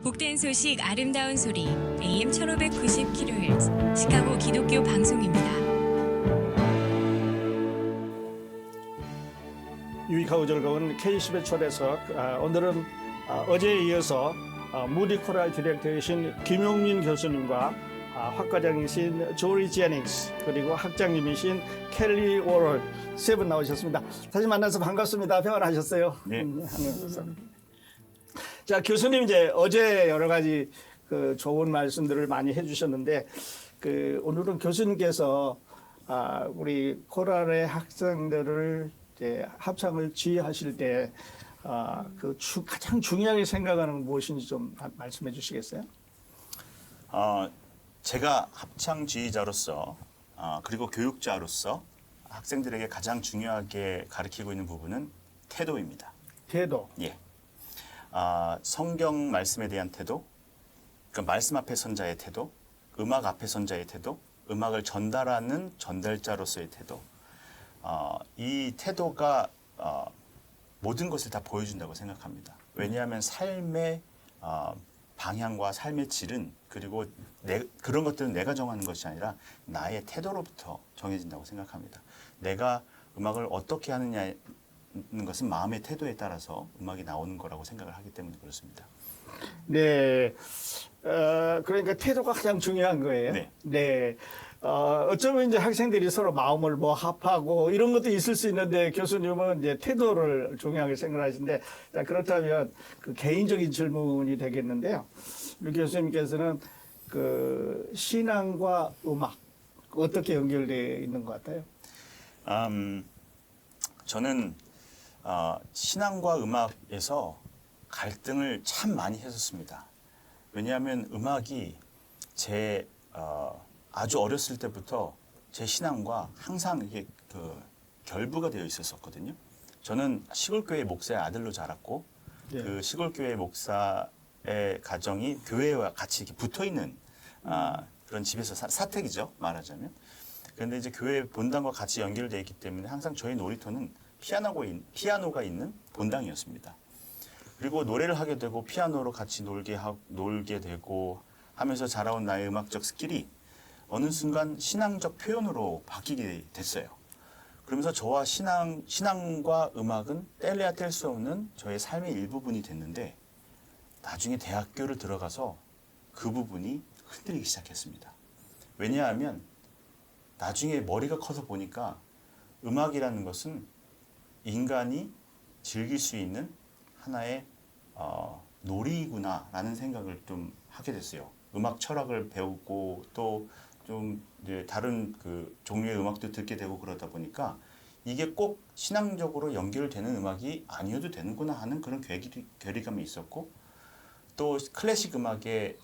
복된 소식 아름다운 소리 AM 1590kHz 시카고 기독교 방송입니다. 유익하고 즐거운 K10의 초대석. 오늘은 어제에 이어서 무디 코랄 디렉터이신 김용민 교수님과 학과장이신 조리 제닝스 그리고 학장님이신 켈리 워럴 세 분 나오셨습니다. 다시 만나서 반갑습니다. 평안하셨어요? 네. 자, 교수님 이제 어제 여러 가지 그 좋은 말씀들을 많이 해주셨는데 오늘은 교수님께서 우리 코랄의 학생들을 이제 합창을 지휘하실 때 가장 중요하게 생각하는 무엇인지 좀 말씀해 주시겠어요? 제가 합창 지휘자로서 그리고 교육자로서 학생들에게 가장 중요하게 가르치고 있는 부분은 태도입니다. 태도. 예. 성경 말씀에 대한 태도, 그러니까 말씀 앞에 선 자의 태도, 음악 앞에 선 자의 태도, 음악을 전달하는 전달자로서의 태도. 이 태도가 모든 것을 다 보여준다고 생각합니다. 왜냐하면 삶의 방향과 삶의 질은 그리고 그런 것들은 내가 정하는 것이 아니라 나의 태도로부터 정해진다고 생각합니다. 내가 음악을 어떻게 하느냐는 것은 마음의 태도에 따라서 음악이 나오는 거라고 생각을 하기 때문에 그렇습니다. 네. 그러니까 태도가 가장 중요한 거예요. 네. 네. 어쩌면 이제 학생들이 서로 마음을 합하고 이런 것도 있을 수 있는데 교수님은 이제 태도를 중요하게 생각하시는데, 자, 그렇다면 그 개인적인 질문이 되겠는데요. 우리 교수님께서는 그 신앙과 음악 어떻게 연결되어 있는 것 같아요? 저는 신앙과 음악에서 갈등을 참 많이 했었습니다. 왜냐하면 음악이 제 아주 어렸을 때부터 제 신앙과 항상 이게 결부가 되어 있었거든요. 저는 시골교회 목사의 아들로 자랐고, 네. 그 시골교회 목사의 가정이 교회와 같이 이렇게 붙어 있는 그런 집에서 사택이죠, 말하자면. 그런데 이제 교회 본당과 같이 연결되어 있기 때문에 항상 저희 놀이터는 피아노가 있는 본당이었습니다. 그리고 노래를 하게 되고 피아노로 같이 놀게 되고 하면서 자라온 나의 음악적 스킬이 어느 순간 신앙적 표현으로 바뀌게 됐어요. 그러면서 저와 신앙과 음악은 뗄래야 뗄 수 없는 저의 삶의 일부분이 됐는데, 나중에 대학교를 들어가서 그 부분이 흔들리기 시작했습니다. 왜냐하면 나중에 머리가 커서 보니까 음악이라는 것은 인간이 즐길 수 있는 하나의 놀이구나라는 생각을 좀 하게 됐어요. 음악 철학을 배우고 또 좀 이제 다른 그 종류의 음악도 듣게 되고 그러다 보니까 이게 꼭 신앙적으로 연결되는 음악이 아니어도 되는구나 하는 그런 괴리감이 있었고, 또 클래식 음악의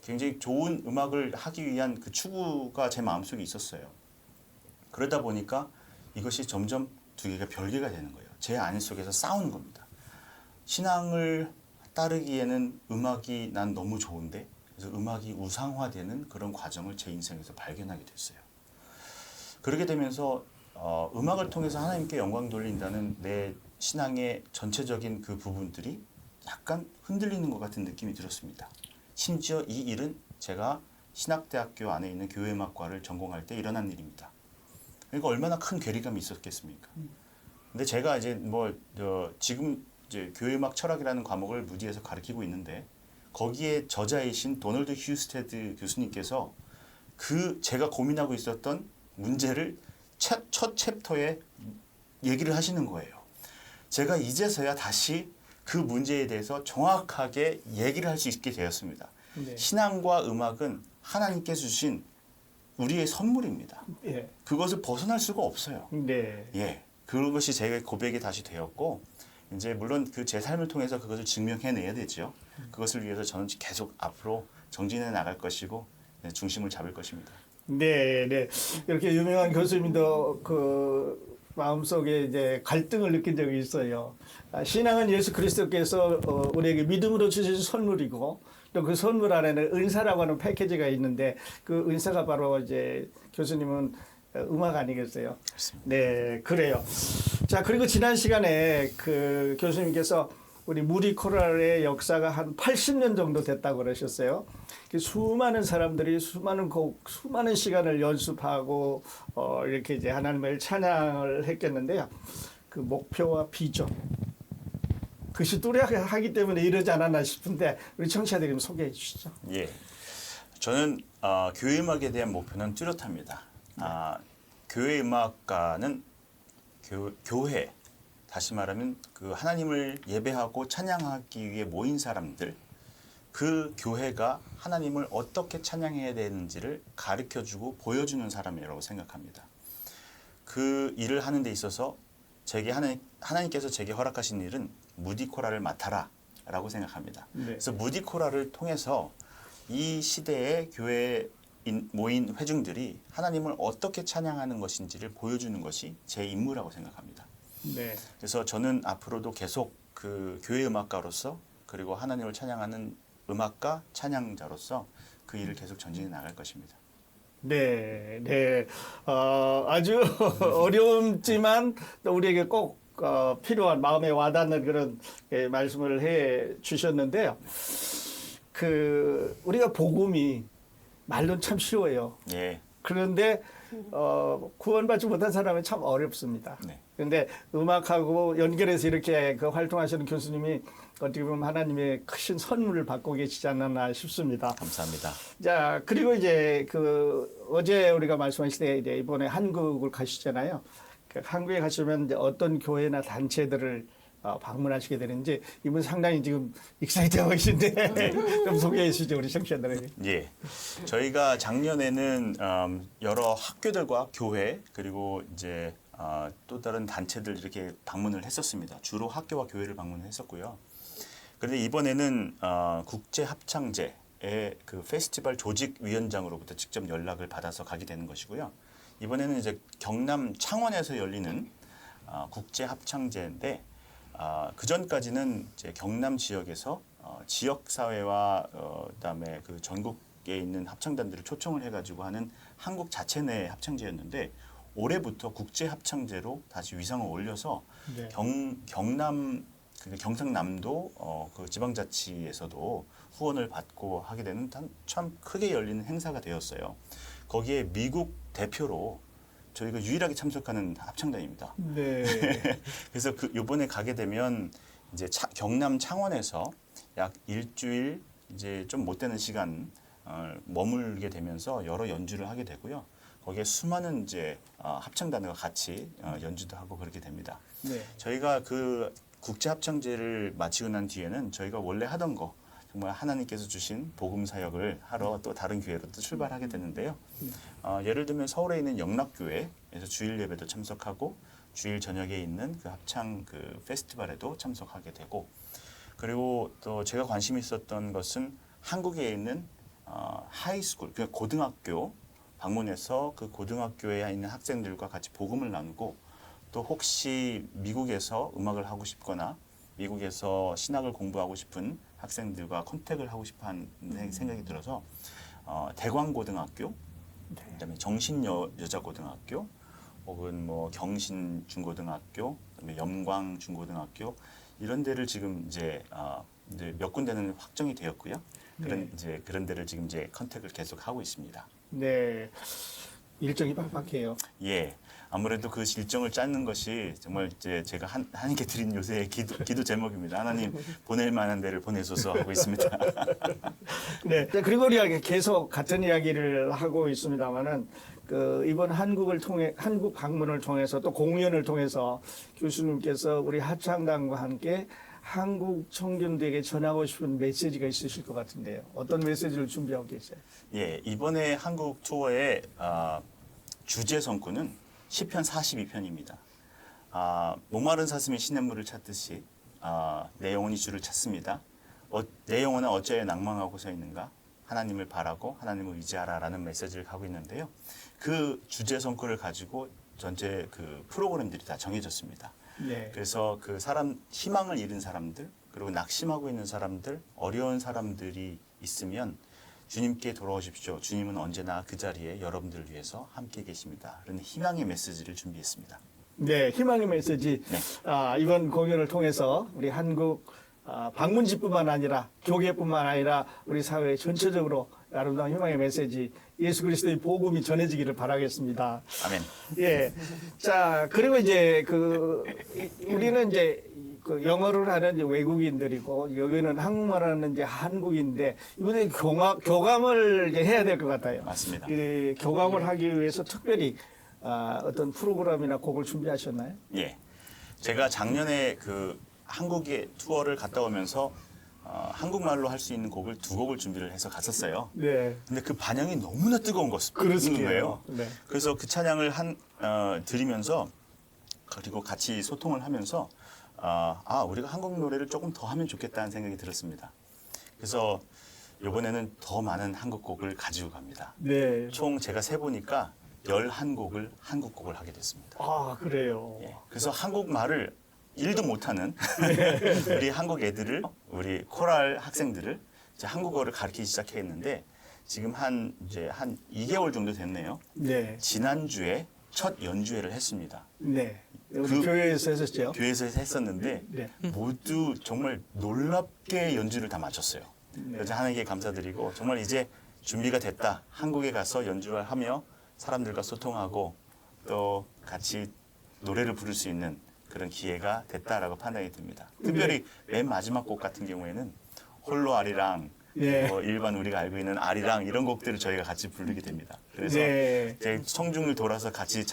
굉장히 좋은 음악을 하기 위한 그 추구가 제 마음속에 있었어요. 그러다 보니까 이것이 점점 두 개가 별개가 되는 거예요. 제 안 속에서 싸우는 겁니다. 신앙을 따르기에는 음악이 난 너무 좋은데, 그래서 음악이 우상화되는 그런 과정을 제 인생에서 발견하게 됐어요. 그렇게 되면서 음악을 통해서 하나님께 영광 돌린다는 내 신앙의 전체적인 그 부분들이 약간 흔들리는 것 같은 느낌이 들었습니다. 심지어 이 일은 제가 신학대학교 안에 있는 교회음악과를 전공할 때 일어난 일입니다. 그러니까 얼마나 큰 괴리감이 있었겠습니까? 근데 제가 이제 지금 이제 교회음악 철학이라는 과목을 무디에서 가르치고 있는데, 거기에 저자이신 도널드 휴스테드 교수님께서 제가 고민하고 있었던 문제를 첫 챕터에 얘기를 하시는 거예요. 제가 이제서야 다시 그 문제에 대해서 정확하게 얘기를 할 수 있게 되었습니다. 네. 신앙과 음악은 하나님께서 주신 우리의 선물입니다. 예. 그것을 벗어날 수가 없어요. 네. 예. 그것이 제 고백이 다시 되었고, 이제 물론 제 삶을 통해서 그것을 증명해내야 되죠. 그것을 위해서 저는 계속 앞으로 정진해 나갈 것이고 중심을 잡을 것입니다. 네, 네. 이렇게 유명한 교수님도 그 마음속에 이제 갈등을 느낀 적이 있어요. 신앙은 예수 그리스도께서 우리에게 믿음으로 주신 선물이고, 또 그 선물 안에는 은사라고 하는 패키지가 있는데, 그 은사가 바로 이제 교수님은 음악 아니겠어요? 그렇습니다. 네, 그래요. 자, 그리고 지난 시간에 그 교수님께서 우리 무디 코랄의 역사가 한 80년 정도 됐다고 그러셨어요. 수많은 사람들이 수많은 곡, 수많은 시간을 연습하고 이렇게 이제 하나님을 찬양을 했겠는데요. 그 목표와 비전, 그것이 뚜렷하기 때문에 이러지 않았나 싶은데 우리 청취자들이 좀 소개해 주시죠. 예, 저는 교회 음악에 대한 목표는 뚜렷합니다. 교회 음악가는 교회, 다시 말하면 그 하나님을 예배하고 찬양하기 위해 모인 사람들, 그 교회가 하나님을 어떻게 찬양해야 되는지를 가르쳐주고 보여주는 사람이라고 생각합니다. 그 일을 하는 데 있어서 제게 하나님께서 제게 허락하신 일은 무디 코랄을 맡아라라고 생각합니다. 네. 그래서 무디 코랄을 통해서 이 시대의 교회에 모인 회중들이 하나님을 어떻게 찬양하는 것인지를 보여주는 것이 제 임무라고 생각합니다. 네. 그래서 저는 앞으로도 계속 그 교회 음악가로서 그리고 하나님을 찬양하는 음악가, 찬양자로서 그 일을 계속 전진해 나갈 것입니다. 네, 네. 아주 어려움지만 또 우리에게 꼭 필요한 마음에 와닿는 그런 말씀을 해 주셨는데요. 우리가 복음이 말로는 참 쉬워요. 예. 그런데 구원받지 못한 사람은 참 어렵습니다. 네. 그런데 음악하고 연결해서 이렇게 그 활동하시는 교수님이 어떻게 보면 하나님의 크신 선물을 받고 계시지 않았나 싶습니다. 감사합니다. 자, 그리고 이제 어제 우리가 말씀하실 때 이번에 한국을 가시잖아요. 한국에 가시면 이제 어떤 교회나 단체들을 방문하시게 되는지 이분 상당히 지금 익사이트하고 계신데 좀 소개해 주시죠, 우리 청취자들에게. 예, 저희가 작년에는 여러 학교들과 교회 그리고 이제 또 다른 단체들 이렇게 방문을 했었습니다. 주로 학교와 교회를 방문했었고요. 그런데 이번에는 국제 합창제의 그 페스티벌 조직위원장으로부터 직접 연락을 받아서 가게 되는 것이고요. 이번에는 이제 경남 창원에서 열리는 국제 합창제인데. 그 전까지는 이제 경남 지역에서 지역 사회와 그다음에 그 전국에 있는 합창단들을 초청을 해가지고 하는 한국 자체 내 합창제였는데 올해부터 국제 합창제로 다시 위상을 올려서 네. 경남 경상남도 그 지방자치에서도 후원을 받고 하게 되는 참 크게 열리는 행사가 되었어요. 거기에 미국 대표로 저희가 유일하게 참석하는 합창단입니다. 네. 그래서 이번에 가게 되면 이제 경남 창원에서 약 일주일 이제 좀 못 되는 시간 머물게 되면서 여러 연주를 하게 되고요. 거기에 수많은 이제 합창단과 같이 연주도 하고 그렇게 됩니다. 네. 저희가 그 국제 합창제를 마치고 난 뒤에는 저희가 원래 하던 거 정말 하나님께서 주신 복음 사역을 하러 또 다른 교회로 또 출발하게 되는데요. 예를 들면 서울에 있는 영락교회에서 주일 예배도 참석하고 주일 저녁에 있는 그 합창 그 페스티벌에도 참석하게 되고 그리고 또 제가 관심이 있었던 것은 한국에 있는 하이스쿨, 그 고등학교 방문해서 그 고등학교에 있는 학생들과 같이 복음을 나누고 또 혹시 미국에서 음악을 하고 싶거나 미국에서 신학을 공부하고 싶은 학생들과 컨택을 하고 싶어하는 생각이 들어서 대광고등학교, 그다음에 정신여자고등학교, 혹은 뭐 경신중고등학교, 그다음에 염광중고등학교 이런 데를 지금 이제 몇 군데는 확정이 되었고요. 그런 데를 지금 이제 컨택을 계속 하고 있습니다. 네. 일정이 빡빡해요. 예. 아무래도 그 일정을 짜는 것이 정말 이제 제가 하나님께 드린 요새 기도 제목입니다. 하나님 보낼 만한 데를 보내소서 하고 있습니다. 네. 그리고 우리가 계속 같은 이야기를 하고 있습니다만은 이번 한국 방문을 통해서 또 공연을 통해서 교수님께서 우리 합창단과 함께 한국 청년들에게 전하고 싶은 메시지가 있으실 것 같은데요. 어떤 메시지를 준비하고 계세요? 예, 이번에 한국 투어의 주제 성구는 시편 42편입니다. 목마른 사슴이 시냇물을 찾듯이 내 영혼이 주를 찾습니다. 내 영혼은 어찌하여 낭망하고 서 있는가? 하나님을 바라고 하나님을 의지하라라는 메시지를 가고 있는데요. 그 주제 성구를 가지고 전체 그 프로그램들이 다 정해졌습니다. 네. 그래서 그 희망을 잃은 사람들, 그리고 낙심하고 있는 사람들, 어려운 사람들이 있으면 주님께 돌아오십시오. 주님은 언제나 그 자리에 여러분들을 위해서 함께 계십니다. 그런 희망의 메시지를 준비했습니다. 네, 희망의 메시지. 네. 이번 공연을 통해서 우리 한국 방문지뿐만 아니라 교계뿐만 아니라 우리 사회 전체적으로 아름다운 희망의 메시지 예수 그리스도의 복음이 전해지기를 바라겠습니다. 아멘. 예. 자, 그리고 이제 우리는 이제 그 영어를 하는 이제 외국인들이고 여기는 한국말하는 이제 한국인데 이번에 교감을 이제 해야 될 것 같아요. 맞습니다. 교감을 하기 위해서 특별히 어떤 프로그램이나 곡을 준비하셨나요? 예. 제가 작년에 그 한국에 투어를 갔다 오면서 한국말로 할 수 있는 곡을 2곡을 준비를 해서 갔었어요. 네. 근데 그 반응이 너무나 뜨거운 그렇습니다. 거예요. 네. 그래서 그 찬양을 드리면서 그리고 같이 소통을 하면서 우리가 한국 노래를 조금 더 하면 좋겠다는 생각이 들었습니다. 그래서 이번에는 더 많은 한국 곡을 가지고 갑니다. 네. 총 제가 세보니까 11곡을 한국 곡을 하게 됐습니다. 아, 그래요. 예. 그래서 한국말을 1도 못하는 우리 한국 애들을 우리 코랄 학생들을 이제 한국어를 가르치기 시작했는데 지금 이제 한 2개월 정도 됐네요. 네. 지난주에 첫 연주회를 했습니다. 네. 우리 교회에서 했었죠. 교회에서 했었는데 네. 모두 정말 놀랍게 연주를 다 마쳤어요. 네. 그래서 하나님께 감사드리고 정말 이제 준비가 됐다. 한국에 가서 연주를 하며 사람들과 소통하고 또 같이 노래를 부를 수 있는 그런 기회가 됐다라고 판단이 듭니다. 특별히 맨 마지막 곡 같은 경우에는 홀로 아리랑 네. 일반 우리가 알고 있는 아리랑 이런 곡들을 저희가 같이 부르게 됩니다. 그래서 네. 제 성중을 돌아서 같이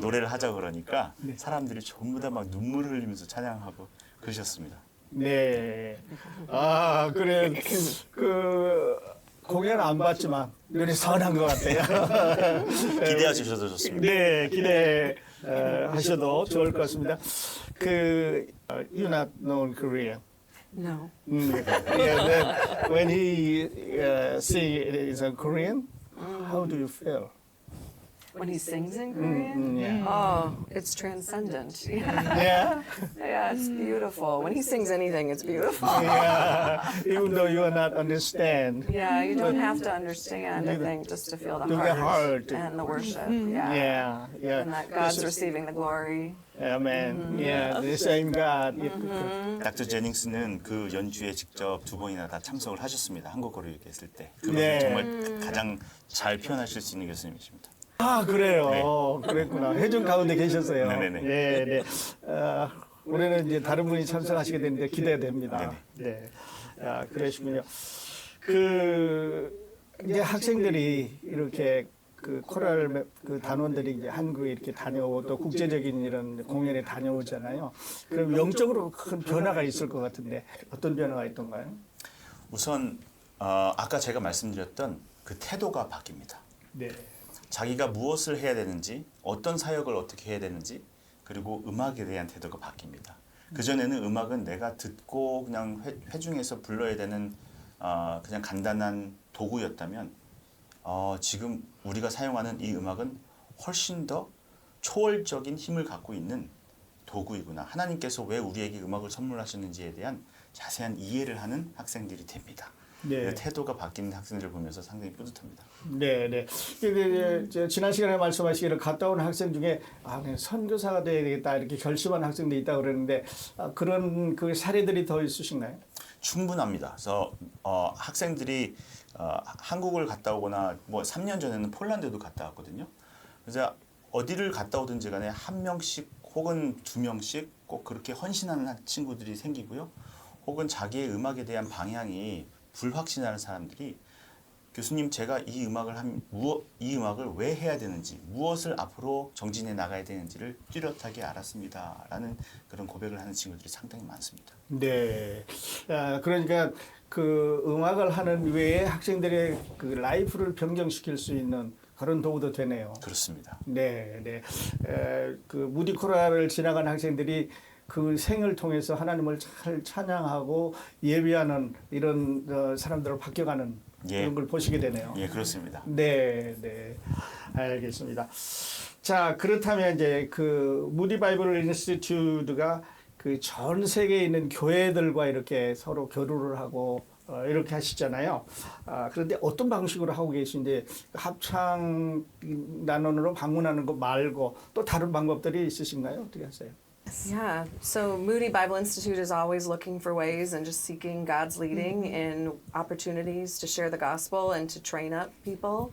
노래를 하자 그러니까 네. 사람들이 전부 다 막 눈물을 흘리면서 찬양하고 그러셨습니다. 네. 그래. 공연 안 봤지만 눈이 선한 것 같아요. 기대해 주셔도 좋습니다. 네, 기대하셔도 좋을 것 같습니다. You not know Korean. No. Yeah, then when he sing it in Korean, how do you feel? When he sings in Korean? Yeah. Oh, it's transcendent. Yeah. Yeah. Yeah, it's beautiful. When he sings anything, it's beautiful. Yeah. Even though you are not understand. Yeah, you don't have to understand, I think, just to feel the heart and the worship. Yeah. Yeah. Yeah. And that God's receiving the glory. Amen. Yeah. The same God. 닥터 제닝스는 그 연주에 직접 2번이나 다 참석을 하셨습니다. 한국어로 얘기했을 때. 그것을 네. 정말 가장 잘 표현하실 수 있는 교수님이십니다. 그래요. 그랬구나. 회중 가운데 계셨어요. 네네네. 네, 네. 올해는 이제 다른 분이 참석하시게 되는데 기대됩니다. 네. 그러시군요. 이제 학생들이 이렇게 코랄 단원들이 이제 한국에 이렇게 다녀오고 또 국제적인 이런 공연에 다녀오잖아요. 그럼 영적으로 큰 변화가 있을 것 같은데 어떤 변화가 있던가요? 우선 아까 제가 말씀드렸던 그 태도가 바뀝니다. 네. 자기가 무엇을 해야 되는지, 어떤 사역을 어떻게 해야 되는지, 그리고 음악에 대한 태도가 바뀝니다. 그전에는 음악은 내가 듣고 그냥 회중에서 불러야 되는 그냥 간단한 도구였다면 지금 우리가 사용하는 이 음악은 훨씬 더 초월적인 힘을 갖고 있는 도구이구나. 하나님께서 왜 우리에게 음악을 선물하셨는지에 대한 자세한 이해를 하는 학생들이 됩니다. 네. 태도가 바뀌는 학생들을 보면서 상당히 뿌듯합니다. 네, 네. 지난 시간에 말씀하시기를 갔다 온 학생 중에 그냥 선교사가 돼야 되겠다 이렇게 결심한 학생도 있다 그러는데 그런 그 사례들이 더 있으신가요? 충분합니다. 그래서 학생들이 한국을 갔다 오거나 뭐 3년 전에는 폴란드도 갔다 왔거든요. 그래서 어디를 갔다 오든지 간에 1명씩 혹은 2명씩 꼭 그렇게 헌신하는 친구들이 생기고요. 혹은 자기의 음악에 대한 방향이 불확신하는 사람들이 교수님 제가 이 음악을 왜 해야 되는지 무엇을 앞으로 정진해 나가야 되는지를 뚜렷하게 알았습니다. 라는 그런 고백을 하는 친구들이 상당히 많습니다. 네. 그러니까 그 음악을 하는 외에 학생들의 그 라이프를 변경시킬 수 있는 그런 도구도 되네요. 그렇습니다. 네, 네. 그 무디 코랄을 지나간 학생들이 그 생을 통해서 하나님을 잘 찬양하고 예배하는 이런 사람들을 바뀌어가는 그런 걸 보시게 되네요. 예, 그렇습니다. 네, 네. 알겠습니다. 자, 그렇다면 이제 그 무디 바이블 인스티튜트가 그 전 세계에 있는 교회들과 이렇게 서로 교류를 하고 이렇게 하시잖아요. 그런데 어떤 방식으로 하고 계신지 합창 단원으로 방문하는 거 말고 또 다른 방법들이 있으신가요? 어떻게 하세요? Yeah, so Moody Bible Institute is always looking for ways and just seeking God's leading in opportunities to share the gospel and to train up people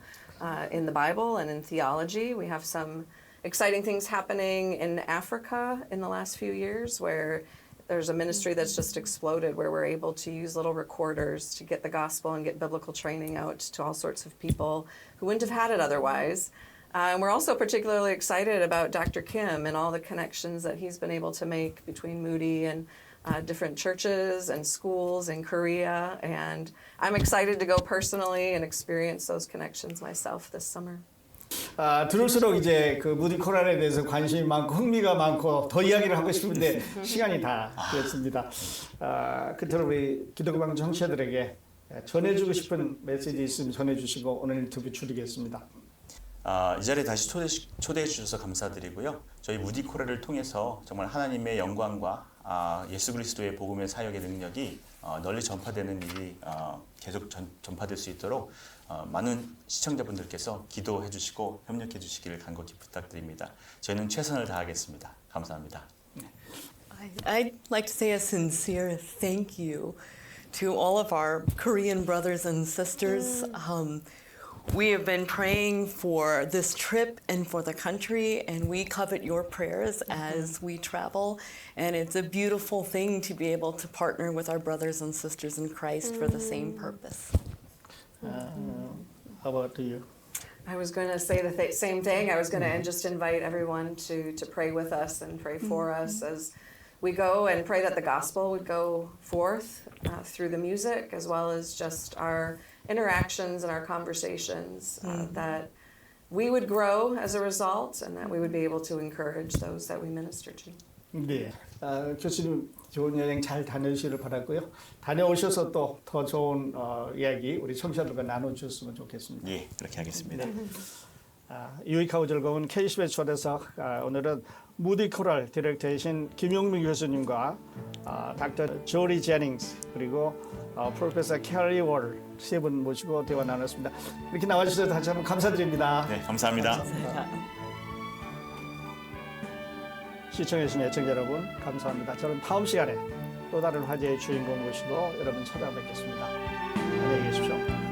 in the Bible and in theology. We have some exciting things happening in Africa in the last few years where there's a ministry that's just exploded where we're able to use little recorders to get the gospel and get biblical training out to all sorts of people who wouldn't have had it otherwise. And we're also particularly excited about Dr. Kim and all the connections that he's been able to make between Moody and different churches and schools in Korea. And I'm excited to go personally and experience those connections myself this summer. 들을수록 이제 그 무디 코랄에 대해서 관심이 많고 흥미가 많고 더 이야기를 하고 싶은데 시간이 다 됐습니다. 끝으로 우리 기독교 청취자들에게 전해주고 싶은 메시지 있으면 전해주시고 오늘 인터뷰 줄이겠습니다. 이 자리에 다시 초대해 주셔서 감사드리고요. 저희 무디 코랄을 통해서 정말 하나님의 영광과 예수 그리스도의 복음의 사역의 능력이 널리 전파되는 일이 계속 전파될 수 있도록 많은 시청자분들께서 기도해 주시고 협력해 주시기를 간곡히 부탁드립니다. 저희는 최선을 다하겠습니다. 감사합니다. I'd like to say a sincere thank you to all of our Korean brothers and sisters. We have been praying for this trip and for the country, and we covet your prayers as we travel. And it's a beautiful thing to be able to partner with our brothers and sisters in Christ for the same purpose. How about you? I was going to say the same thing. I was going to just invite everyone to pray with us and pray for us as we go and pray that the gospel would go forth through the music as well as just our interactions and our conversations, that we would grow as a result and that we would be able to encourage those that we minister to. 네, 교수님 좋은 여행 잘 다녀오시기를 바랐고요. 다녀오셔서 또 더 좋은 이야기 우리 청취자들과 나눠주셨으면 좋겠습니다. 예, 그렇게 하겠습니다. 유익하고 즐거운 KCBS 초대석 오늘은 무디 코랄 디렉터이신 김용민 교수님과 닥터 조리 제닝스 그리고 프로페서 캐리 월 세 분 모시고 대화 나눴습니다. 이렇게 나와주셔서 다시 한번 감사드립니다. 네, 감사합니다. 시청해주신 애청자 여러분 감사합니다. 저는 다음 시간에 또 다른 화제의 주인공 모시고 여러분 찾아뵙겠습니다. 안녕히 계십시오.